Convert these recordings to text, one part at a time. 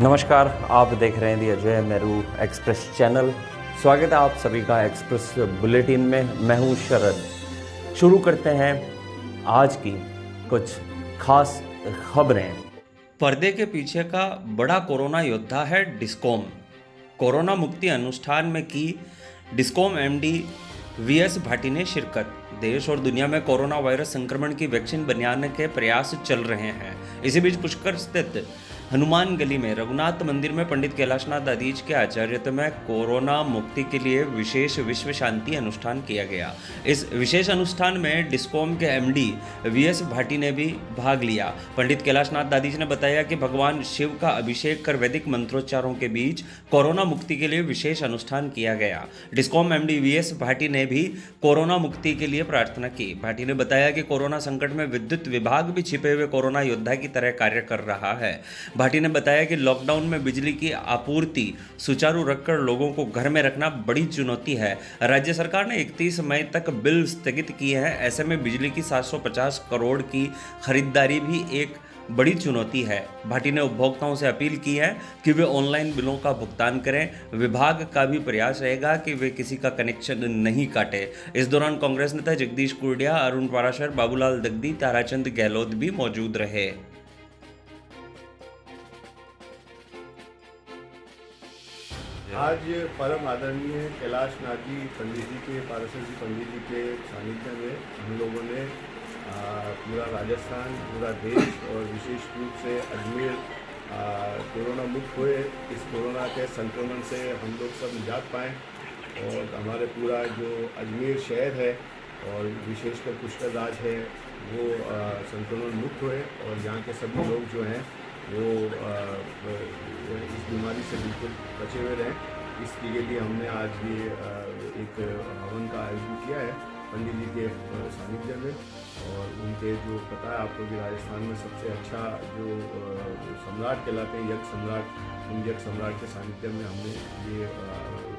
नमस्कार, आप देख रहे हैं दी अजय मेरू एक्सप्रेस चैनल। स्वागत है आप सभी का एक्सप्रेस बुलेटिन में। मैं हूं शरद। शुरू करते हैं आज की कुछ खास खबरें। पर्दे के पीछे का बड़ा कोरोना योद्धा है डिस्कॉम। कोरोना मुक्ति अनुष्ठान में की डिस्कॉम एमडी वीएस भाटी ने शिरकत। देश और दुनिया में कोरोना वायरस संक्रमण की वैक्सीन बनाने के प्रयास चल रहे हैं। इसी बीच पुष्कर स्थित हनुमान गली में रघुनाथ मंदिर में पंडित कैलाशनाथ आदीज के आचार्यत्व में कोरोना मुक्ति के लिए विशेष विश्व शांति अनुष्ठान किया गया। इस विशेष अनुष्ठान में डिस्कॉम के एमडी वीएस भाटी ने भी भाग लिया। पंडित कैलाशनाथ आदीज ने बताया कि भगवान शिव का अभिषेक कर वैदिक मंत्रोच्चारों के बीच कोरोना मुक्ति के लिए विशेष अनुष्ठान किया गया। डिस्कॉम एमडी वीएस भाटी ने भी कोरोना मुक्ति के लिए प्रार्थना की। भाटी ने बताया कि कोरोना संकट में विद्युत विभाग भी छिपे हुए कोरोना योद्धा की तरह कार्य कर रहा है। भाटी ने बताया कि लॉकडाउन में बिजली की आपूर्ति सुचारू रखकर लोगों को घर में रखना बड़ी चुनौती है। राज्य सरकार ने 31 मई तक बिल स्थगित किए हैं। ऐसे में बिजली की 750 करोड़ की खरीदारी भी एक बड़ी चुनौती है। भाटी ने उपभोक्ताओं से अपील की है कि वे ऑनलाइन बिलों का भुगतान करें। विभाग का भी प्रयास रहेगा कि वे किसी का कनेक्शन नहीं काटे। इस दौरान कांग्रेस नेता जगदीश कुर्डिया, अरुण पाराशर, बाबूलाल दगदी, ताराचंद गहलोत भी मौजूद रहे। आज परम आदरणीय कैलाशनाथ जी पंडित जी के पाराशर जी पंडित जी के सानिध्य में हम लोगों ने पूरा राजस्थान, पूरा देश और विशेष रूप से अजमेर कोरोना मुक्त हुए। इस कोरोना के संक्रमण से हम लोग सब निजात पाएँ और हमारे पूरा जो अजमेर शहर है और विशेषकर पुष्कर राज है वो संक्रमण मुक्त हुए और यहाँ के सभी लोग जो हैं वो इस बीमारी से बिल्कुल बचे हुए रहें। इसके लिए हमने आज ये एक हवन का आयोजन किया है पंडित जी के सानिध्य में। और उनके जो पता है आपको कि राजस्थान में सबसे अच्छा जो सम्राट कहलाते हैं यज्ञ सम्राट, उन यज्ञ सम्राट के सानिध्य में हमने ये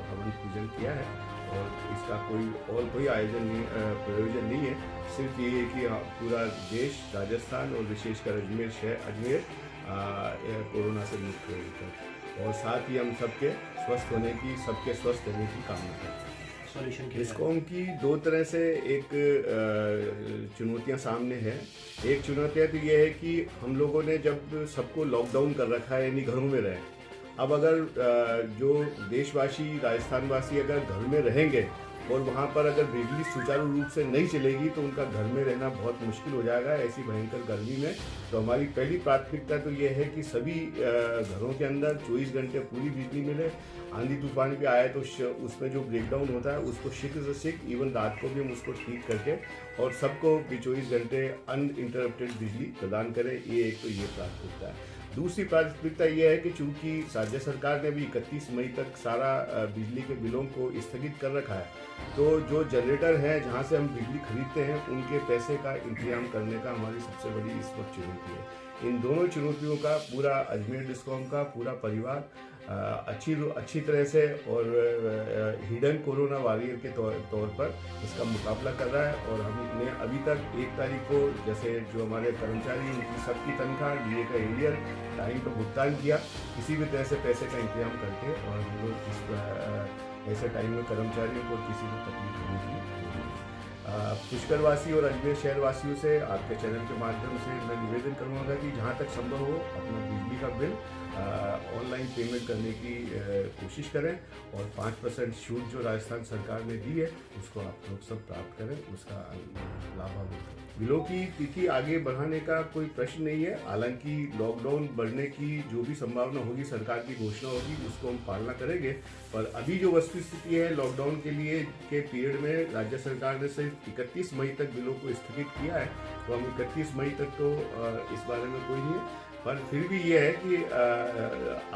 हवन पूजन किया है। और इसका कोई आयोजन नहीं, प्रयोजन नहीं है, सिर्फ ये है कि पूरा देश, राजस्थान और विशेषकर अजमेर कोरोना से मुक्त हो और साथ ही हम सबके स्वस्थ होने की, सबके स्वस्थ रहने की कामना करते हैं। डिस्कॉम की दो तरह से एक चुनौतियां सामने है। एक चुनौतियां तो ये है कि हम लोगों ने जब सबको लॉकडाउन कर रखा है यानी घरों में रहे, अब अगर जो देशवासी, राजस्थानवासी अगर घर में रहेंगे और वहाँ पर अगर बिजली सुचारू रूप से नहीं चलेगी तो उनका घर में रहना बहुत मुश्किल हो जाएगा ऐसी भयंकर गर्मी में। तो हमारी पहली प्राथमिकता तो ये है कि सभी घरों के अंदर 24 घंटे पूरी बिजली मिले। आंधी तूफान भी आए तो उसमें जो ब्रेकडाउन होता है उसको शीघ्र से शीघ्र, इवन रात को भी हम उसको ठीक करके और सबको 24 घंटे अनइंटरप्टेड बिजली प्रदान करें। ये एक तो ये प्राथमिकता है। दूसरी प्राथमिकता ये है कि चूंकि राज्य सरकार ने भी 31 मई तक सारा बिजली के बिलों को स्थगित कर रखा है, तो जो जनरेटर हैं जहाँ से हम बिजली खरीदते हैं उनके पैसे का इंतजाम करने का हमारी सबसे बड़ी इस वक्त चुनौती है। इन दोनों चुनौतियों का पूरा अजमेर डिस्कॉम का पूरा परिवार अच्छी तरह से और हिडन कोरोना वॉरियर के तौर पर इसका मुकाबला कर रहा है। और हमने अभी तक 1 तारीख को जैसे जो हमारे कर्मचारी उनकी सबकी तनख्वाह, डीए का एरियर टाइम पर भुगतान किया, किसी भी तरह से पैसे का इंतजाम करके, और हम लोग इस ऐसे टाइम में कर्मचारियों को किसी को तकलीफ होने की पुष्करवासी और अजमेर शहरवासियों से आपके चैनल के माध्यम से मैं निवेदन करूँगा कि जहाँ तक संभव हो अपना बिजली का बिल ऑनलाइन पेमेंट करने की कोशिश करें और 5% छूट जो राजस्थान सरकार ने दी है उसको आप लोग सब प्राप्त करें, उसका लाभ आप उठाएं। बिलों की तिथि आगे बढ़ाने का कोई प्रश्न नहीं है। हालांकि लॉकडाउन बढ़ने की जो भी संभावना होगी, सरकार की घोषणा होगी, उसको हम पालना करेंगे। पर अभी जो वस्तुस्थिति है लॉकडाउन के लिए के पीरियड में राज्य सरकार ने सिर्फ 31 मई तक बिलों को स्थगित किया है, तो हम 31 मई तक तो इस बारे में कोई नहीं है। पर फिर भी ये है कि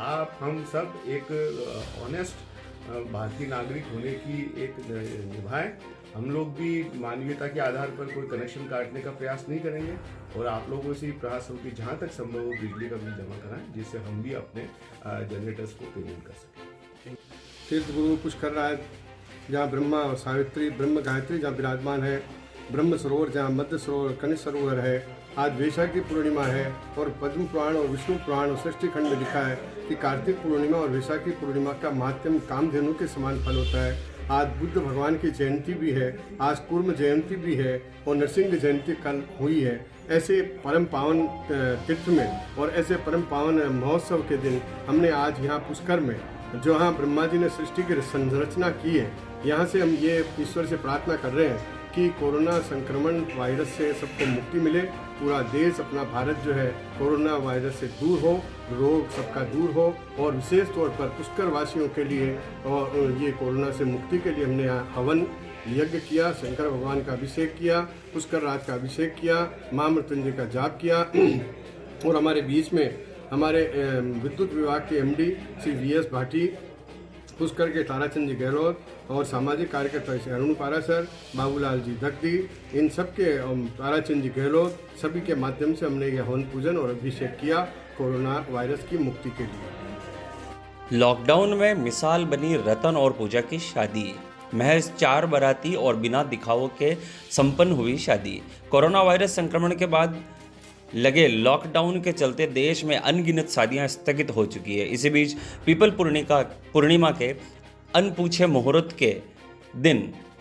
आप हम सब एक ऑनेस्ट भारतीय नागरिक होने की एक निभाएं। हम लोग भी मानवीयता के आधार पर कोई कनेक्शन काटने का प्रयास नहीं करेंगे और आप लोगों से ही प्रयास हो कि जहाँ तक संभव हो बिजली का बिल जमा कराएं, जिससे हम भी अपने जनरेटर्स को पेमेंट कर सकें। तीर्थ गुरु पुष्कर राज जहाँ ब्रह्मा और सावित्री, ब्रह्म गायत्री जहाँ विराजमान है, ब्रह्म सरोवर जहाँ मध्य सरोवर कनिष्ठ सरोवर है। आज वैशाखी पूर्णिमा है और पद्म पुराण और विष्णु पुराण और सृष्टि खंड में लिखा है कि कार्तिक पूर्णिमा और वैशाखी पूर्णिमा का महात्म्य कामधेनु के समान फल होता है। आज बुद्ध भगवान की जयंती भी है, आज कूर्म जयंती भी है और नरसिंह जयंती कल हुई है। ऐसे परम पावन तीर्थ में और ऐसे परम पावन महोत्सव के दिन हमने आज यहाँ पुष्कर में जहाँ ब्रह्मा जी ने सृष्टि की संरचना की है, यहाँ से हम ये ईश्वर से प्रार्थना कर रहे हैं कि कोरोना संक्रमण वायरस से सबको मुक्ति मिले, पूरा देश अपना भारत जो है कोरोना वायरस से दूर हो, रोग सबका दूर हो और विशेष तौर पर पुष्कर वासियों के लिए और ये कोरोना से मुक्ति के लिए हमने यहाँ हवन यज्ञ किया, शंकर भगवान का अभिषेक किया, पुष्कर राज का अभिषेक किया, महामृत्युंजय का जाप किया और हमारे बीच में हमारे विद्युत विभाग के एमडी श्री वीएस भाटी, पुष्कर के ताराचंद जी गहलोत और सामाजिक कार्यकर्ता श्री अरुण पारासर, बाबूलाल जी धकदी, इन सब के ताराचंद जी गहलोत सभी के माध्यम से हमने यह हवन पूजन और अभिषेक किया कोरोना वायरस की मुक्ति के लिए। लॉकडाउन में मिसाल बनी रतन और पूजा की शादी। महज 4 बाराती और बिना दिखावों के संपन्न हुई शादी। कोरोना वायरस संक्रमण के बाद लगे लॉकडाउन के चलते देश में अनगिनत शादियां स्थगित हो चुकी है। इसी बीच पीपल पूर्णिमा के अनपूछे मुहूर्त के दिन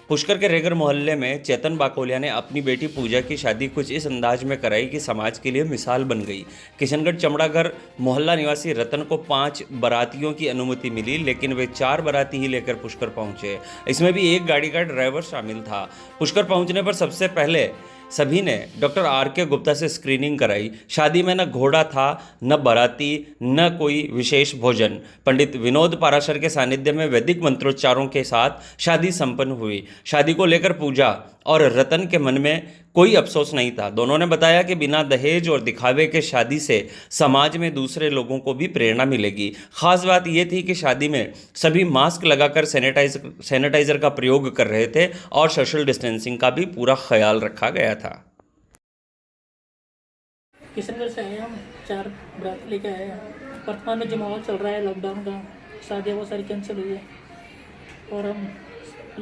पुष्कर के रेगर मोहल्ले में चेतन बाकोलिया ने अपनी बेटी पूजा की शादी कुछ इस अंदाज में कराई कि समाज के लिए मिसाल बन गई। किशनगढ़ चमड़ाघर मोहल्ला निवासी रतन को 5 बारातियों की अनुमति मिली, लेकिन वे 4 बाराती ही लेकर पुष्कर पहुंचे। इसमें भी एक गाड़ी का ड्राइवर शामिल था। पुष्कर पहुंचने पर सबसे पहले सभी ने डॉक्टर आर.के. गुप्ता से स्क्रीनिंग कराई। शादी में न घोड़ा था, न बाराती, न कोई विशेष भोजन। पंडित विनोद पाराशर के सानिध्य में वैदिक मंत्रोच्चारों के साथ शादी संपन्न हुई। शादी को लेकर पूजा और रतन के मन में कोई अफसोस नहीं था। दोनों ने बताया कि बिना दहेज और दिखावे के शादी से समाज में दूसरे लोगों को भी प्रेरणा मिलेगी। खास बात यह थी कि शादी में सभी मास्क लगाकर सैनिटाइजर का प्रयोग कर रहे थे और सोशल डिस्टेंसिंग का भी पूरा ख्याल रखा गया था। किशनगढ़ से आए हम, 4 बारात लेके आए हैं। वर्तमान में जो माहौल चल रहा है लॉकडाउन का, शादियाँ बहुत सारी कैंसिल हुई है और हम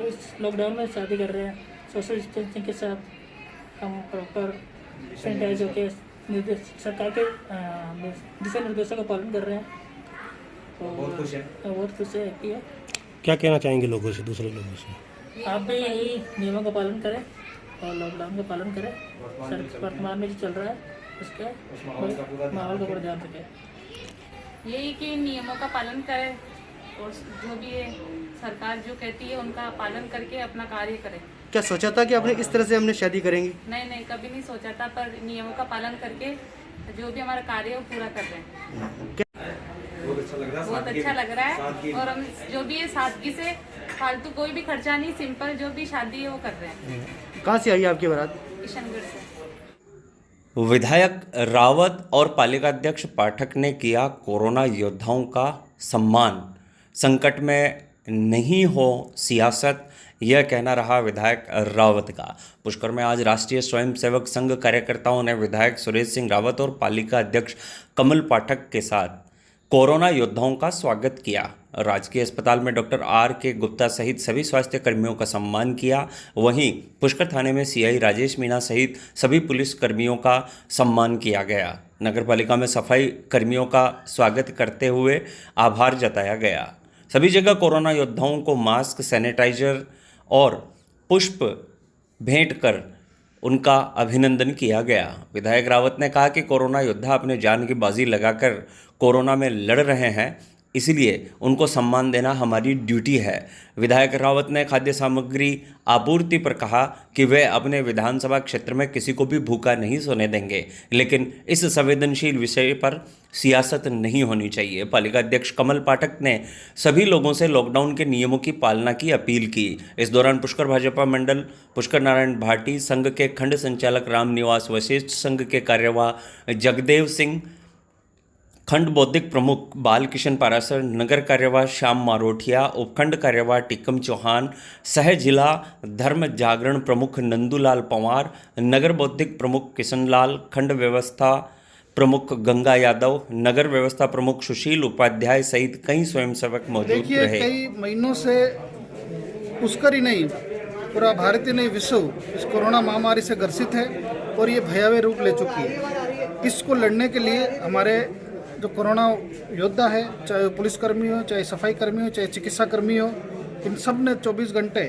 इस लॉकडाउन में शादी कर रहे हैं सोशल डिस्टेंसिंग के साथ। हम प्रॉपर सैनिटाइज होकर सरकार के दिशा निर्देशों का पालन कर रहे हैं। तो बहुत खुश है, हैप्पी है। क्या कहना चाहेंगे लोगों से, दूसरे लोगों से? आप भी यही नियमों का पालन करें और लॉकडाउन का पालन करें। वर्तमान में जो चल रहा है उसके माहौल का पूरा ध्यान रखें। यही कि नियमों का पालन करें और जो भी है सरकार जो कहती है उनका पालन करके अपना कार्य करें। क्या सोचा था कि आपने इस तरह से हमने शादी करेंगे? नहीं, कभी नहीं सोचा था, पर नियमों का पालन करके जो भी हमारा कार्य है वो पूरा कर रहे हैं। बहुत अच्छा लग रहा है और हम जो भी है सादगी से, फालतू कोई भी खर्चा नहीं, सिंपल जो भी शादी है वो कर रहे हैं। कहाँ से आई आपकी बारात? किशनगढ़ से। विधायक रावत और पालिका अध्यक्ष पाठक ने किया कोरोना योद्धाओं का सम्मान। संकट में नहीं हो सियासत, यह कहना रहा विधायक रावत का। पुष्कर में आज राष्ट्रीय स्वयंसेवक संघ कार्यकर्ताओं ने विधायक सुरेश सिंह रावत और पालिका अध्यक्ष कमल पाठक के साथ कोरोना योद्धाओं का स्वागत किया। राजकीय अस्पताल में डॉक्टर आर.के. गुप्ता सहित सभी स्वास्थ्य कर्मियों का सम्मान किया। वहीं पुष्कर थाने में सीआई राजेश मीणा सहित सभी पुलिस कर्मियों का सम्मान किया गया। नगरपालिका में सफाई कर्मियों का स्वागत करते हुए आभार जताया गया। सभी जगह कोरोना योद्धाओं को मास्क, सैनिटाइजर और पुष्प भेंट कर उनका अभिनंदन किया गया। विधायक रावत ने कहा कि कोरोना योद्धा अपने जान की बाजी लगाकर कोरोना में लड़ रहे हैं, इसलिए उनको सम्मान देना हमारी ड्यूटी है। विधायक रावत ने खाद्य सामग्री आपूर्ति पर कहा कि वे अपने विधानसभा क्षेत्र में किसी को भी भूखा नहीं सोने देंगे, लेकिन इस संवेदनशील विषय पर सियासत नहीं होनी चाहिए। पालिका अध्यक्ष कमल पाठक ने सभी लोगों से लॉकडाउन के नियमों की पालना की अपील की। इस दौरान पुष्कर भाजपा मंडल, पुष्कर नारायण भाटी संघ के खंड संचालक रामनिवास वशिष्ठ, संघ के कार्यवाह जगदेव सिंह, खंड बौद्धिक प्रमुख बालकिशन पारासर, नगर कार्यवाह श्याम मारोठिया, उपखंड कार्यवाह टिक्कम चौहान, सह जिला धर्म जागरण प्रमुख नंदूलाल पंवार, नगर बौद्धिक प्रमुख किशनलाल, खंड व्यवस्था प्रमुख गंगा यादव, नगर व्यवस्था प्रमुख सुशील उपाध्याय सहित कई स्वयंसेवक मौजूद रहे। कई महीनों से पुष्कर ही नहीं, पूरा भारत ही नहीं विश्व इस कोरोना महामारी से ग्रसित है और ये भयावह रूप ले चुकी है। इसको लड़ने के लिए हमारे जो कोरोना योद्धा है, चाहे पुलिसकर्मी हो, चाहे सफाई कर्मी हो, चाहे चिकित्सा कर्मी हो, इन सब ने 24 घंटे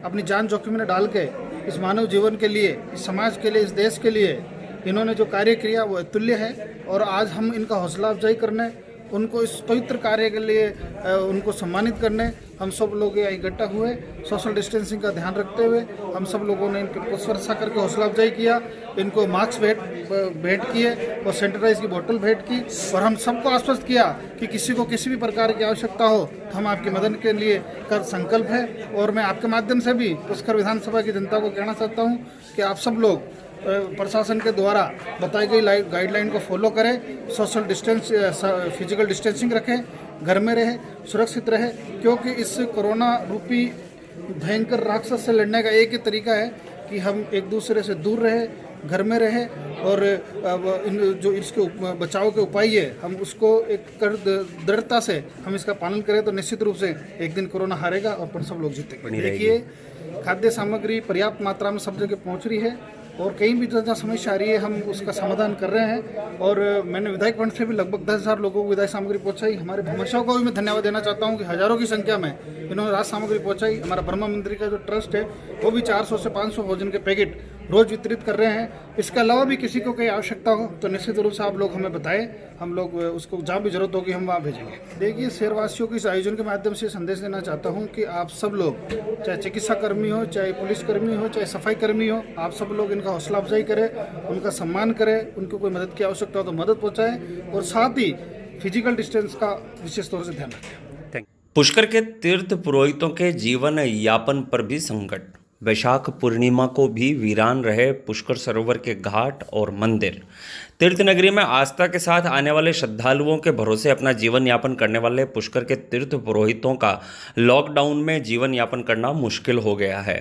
अपनी जान जोखिम में डाल के इस मानव जीवन के लिए, इस समाज के लिए, इस देश के लिए इन्होंने जो कार्य किया वो अतुल्य है। और आज हम इनका हौसला अफजाई करने, उनको इस पवित्र कार्य के लिए उनको सम्मानित करने हम सब लोग यहाँ इकट्ठा हुए। सोशल डिस्टेंसिंग का ध्यान रखते हुए हम सब लोगों ने इनके पुष्पवर्षा करके हौसला अफजाई किया, इनको मास्क भेंट किए और सैनिटाइज की बोतल भेंट की और हम सबको आश्वस्त किया कि किसी को किसी भी प्रकार की आवश्यकता हो तो हम आपकी मदद के लिए कर संकल्प है। और मैं आपके माध्यम से भी पुष्कर विधानसभा की जनता को कहना चाहता हूँ कि आप सब लोग प्रशासन के द्वारा बताई गई गाइडलाइन को फॉलो करें, सोशल डिस्टेंस, फिजिकल डिस्टेंसिंग रखें, घर में रहे, सुरक्षित रहे, क्योंकि इस कोरोना रूपी भयंकर राक्षस से लड़ने का एक ही तरीका है कि हम एक दूसरे से दूर रहे, घर में रहे और जो इसके बचाव के उपाय है हम उसको एक दृढ़ता से हम इसका पालन करें तो निश्चित रूप से एक दिन कोरोना हारेगा और अपन सब लोग जीतेंगे। देखिए, खाद्य सामग्री पर्याप्त मात्रा में सब जगह पहुंच रही है और कहीं भी जहाँ समस्या आ रही है हम उसका समाधान कर रहे हैं। और मैंने विधायक फंड से भी लगभग 10,000 लोगों को विधायक सामग्री पहुंचाई। हमारे भूमिशाओं को भी मैं धन्यवाद देना चाहता हूं कि हज़ारों की संख्या में इन्होंने राहत सामग्री पहुंचाई। हमारा ब्रह्मा मंदिर का जो ट्रस्ट है वो भी 400 से 500 भोजन के पैकेट रोज वितरित कर रहे हैं। इसके अलावा भी किसी को कोई आवश्यकता हो तो निश्चित रूप से आप लोग हमें बताएं, हम लोग उसको जहाँ भी जरूरत होगी हम वहाँ भेजेंगे। देखिए, शहरवासियों को इस आयोजन के माध्यम से संदेश देना चाहता हूँ कि आप सब लोग, चाहे चिकित्सा कर्मी हो, चाहे पुलिसकर्मी हो, चाहे सफाई कर्मी हो, आप सब लोग इनका हौसला अफजाई करें, उनका सम्मान करें, उनको कोई मदद की आवश्यकता हो तो मदद पहुँचाएँ और साथ ही फिजिकल डिस्टेंस का विशेष तौर से ध्यान रखें। पुष्कर के तीर्थ पुरोहितों के जीवन यापन पर भी संकट। वैशाख पूर्णिमा को भी वीरान रहे पुष्कर सरोवर के घाट और मंदिर। तीर्थ नगरी में आस्था के साथ आने वाले श्रद्धालुओं के भरोसे अपना जीवन यापन करने वाले पुष्कर के तीर्थ पुरोहितों का लॉकडाउन में जीवन यापन करना मुश्किल हो गया है।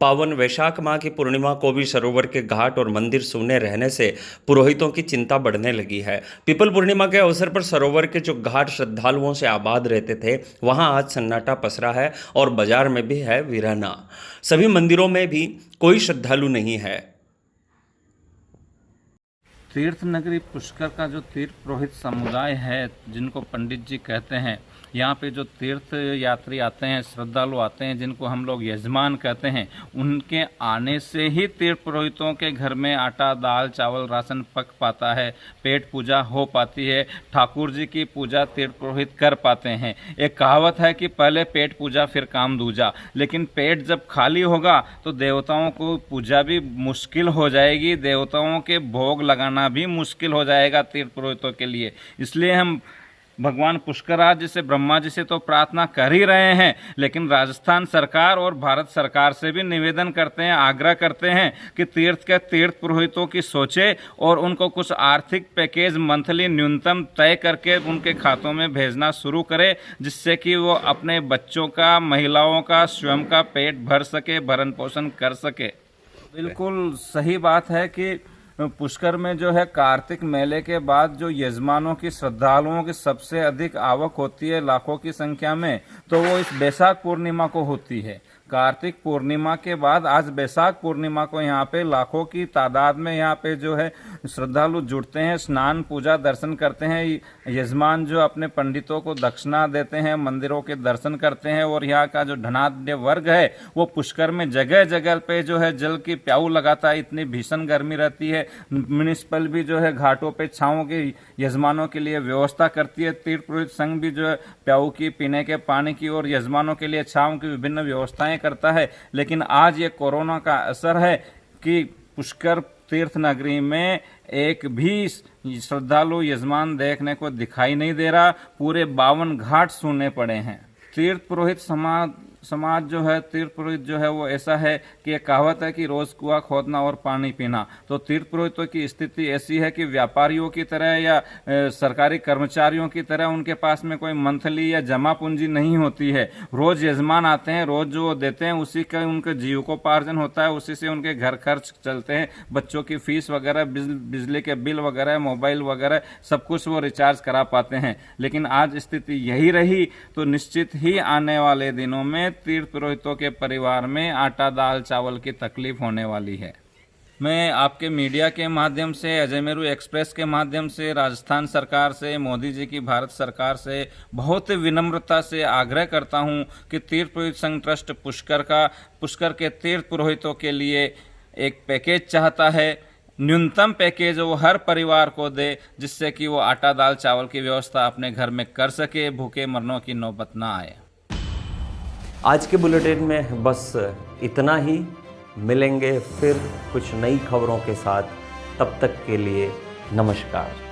पावन वैशाख माह की पूर्णिमा को भी सरोवर के घाट और मंदिर सूने रहने से पुरोहितों की चिंता बढ़ने लगी है। पीपल पूर्णिमा के अवसर पर सरोवर के जो घाट श्रद्धालुओं से आबाद रहते थे वहां आज सन्नाटा पसरा है और बाजार में भी है वीराना। सभी मंदिरों में भी कोई श्रद्धालु नहीं है। तीर्थ नगरी पुष्कर का जो तीर्थ पुरोहित समुदाय है, जिनको पंडित जी कहते हैं, यहाँ पे जो तीर्थ यात्री आते हैं, श्रद्धालु आते हैं, जिनको हम लोग यजमान कहते हैं, उनके आने से ही तीर्थ पुरोहितों के घर में आटा, दाल, चावल, राशन पक पाता है, पेट पूजा हो पाती है, ठाकुर जी की पूजा तीर्थ पुरोहित कर पाते हैं। एक कहावत है कि पहले पेट पूजा फिर काम दूजा, लेकिन पेट जब खाली होगा तो देवताओं को पूजा भी मुश्किल हो जाएगी, देवताओं के भोग लगाना भी मुश्किल हो जाएगा तीर्थ पुरोहितों के लिए। इसलिए हम भगवान पुष्कराज जी से, ब्रह्मा जी से तो प्रार्थना कर ही रहे हैं, लेकिन राजस्थान सरकार और भारत सरकार से भी निवेदन करते हैं, आग्रह करते हैं कि तीर्थ पुरोहितों की सोचे और उनको कुछ आर्थिक पैकेज मंथली न्यूनतम तय करके उनके खातों में भेजना शुरू करे, जिससे कि वो अपने बच्चों का, महिलाओं का, स्वयं का पेट भर सके, भरण पोषण कर सके। बिल्कुल सही बात है कि पुष्कर में जो है कार्तिक मेले के बाद जो यजमानों की, श्रद्धालुओं की सबसे अधिक आवक होती है लाखों की संख्या में, तो वो इस बैसाख पूर्णिमा को होती है। कार्तिक पूर्णिमा के बाद आज बैसाख पूर्णिमा को यहाँ पे लाखों की तादाद में यहाँ पे जो है श्रद्धालु जुड़ते हैं, स्नान, पूजा, दर्शन करते हैं। यजमान जो अपने पंडितों को दक्षिणा देते हैं, मंदिरों के दर्शन करते हैं और यहाँ का जो धनाढ्य वर्ग है वो पुष्कर में जगह जगह पे जो है जल की प्याऊ लगाता है। इतनी भीषण गर्मी रहती है, म्यूनिसिपल भी जो है घाटों पे छाँव के यजमानों के लिए व्यवस्था करती है। तीर्थ पुरोहित संघ भी जो है प्याऊ की, पीने के पानी की और यजमानों के लिए छाँव की विभिन्न व्यवस्थाएं करता है। लेकिन आज ये कोरोना का असर है कि पुष्कर तीर्थ नगरी में एक भी श्रद्धालु यजमान देखने को दिखाई नहीं दे रहा। पूरे 52 घाट सुनने पड़े हैं। तीर्थ पुरोहित समाज जो है, तीर्थ पुरोहित जो है वो ऐसा है कि एक कहावत है कि रोज कुआं खोदना और पानी पीना। तो तीर्थ पुरोहितों की स्थिति ऐसी है कि व्यापारियों की तरह या सरकारी कर्मचारियों की तरह उनके पास में कोई मंथली या जमा पूंजी नहीं होती है। रोज यजमान आते हैं, रोज जो देते हैं उसी का उनके जीविकोपार्जन होता है, उसी से उनके घर खर्च चलते हैं। बच्चों की फीस वगैरह, बिजली के बिल वगैरह, मोबाइल वगैरह सब कुछ वो रिचार्ज करा पाते हैं। लेकिन आज स्थिति यही रही तो निश्चित ही आने वाले दिनों में तीर्थ पुरोहितों के परिवार में आटा दाल चावल की तकलीफ होने वाली है। मैं आपके मीडिया के माध्यम से, अजय मेरू एक्सप्रेस के माध्यम से राजस्थान सरकार से, मोदी जी की भारत सरकार से बहुत विनम्रता से आग्रह करता हूं कि तीर्थ पुरोहित संघ ट्रस्ट पुष्कर के तीर्थ पुरोहितों के लिए एक पैकेज चाहता है। न्यूनतम पैकेज वो हर परिवार को दे, जिससे कि वो आटा दाल चावल की व्यवस्था अपने घर में कर सके, भूखे मरने की नौबत ना आए। आज के बुलेटिन में बस इतना ही। मिलेंगे फिर कुछ नई खबरों के साथ, तब तक के लिए नमस्कार।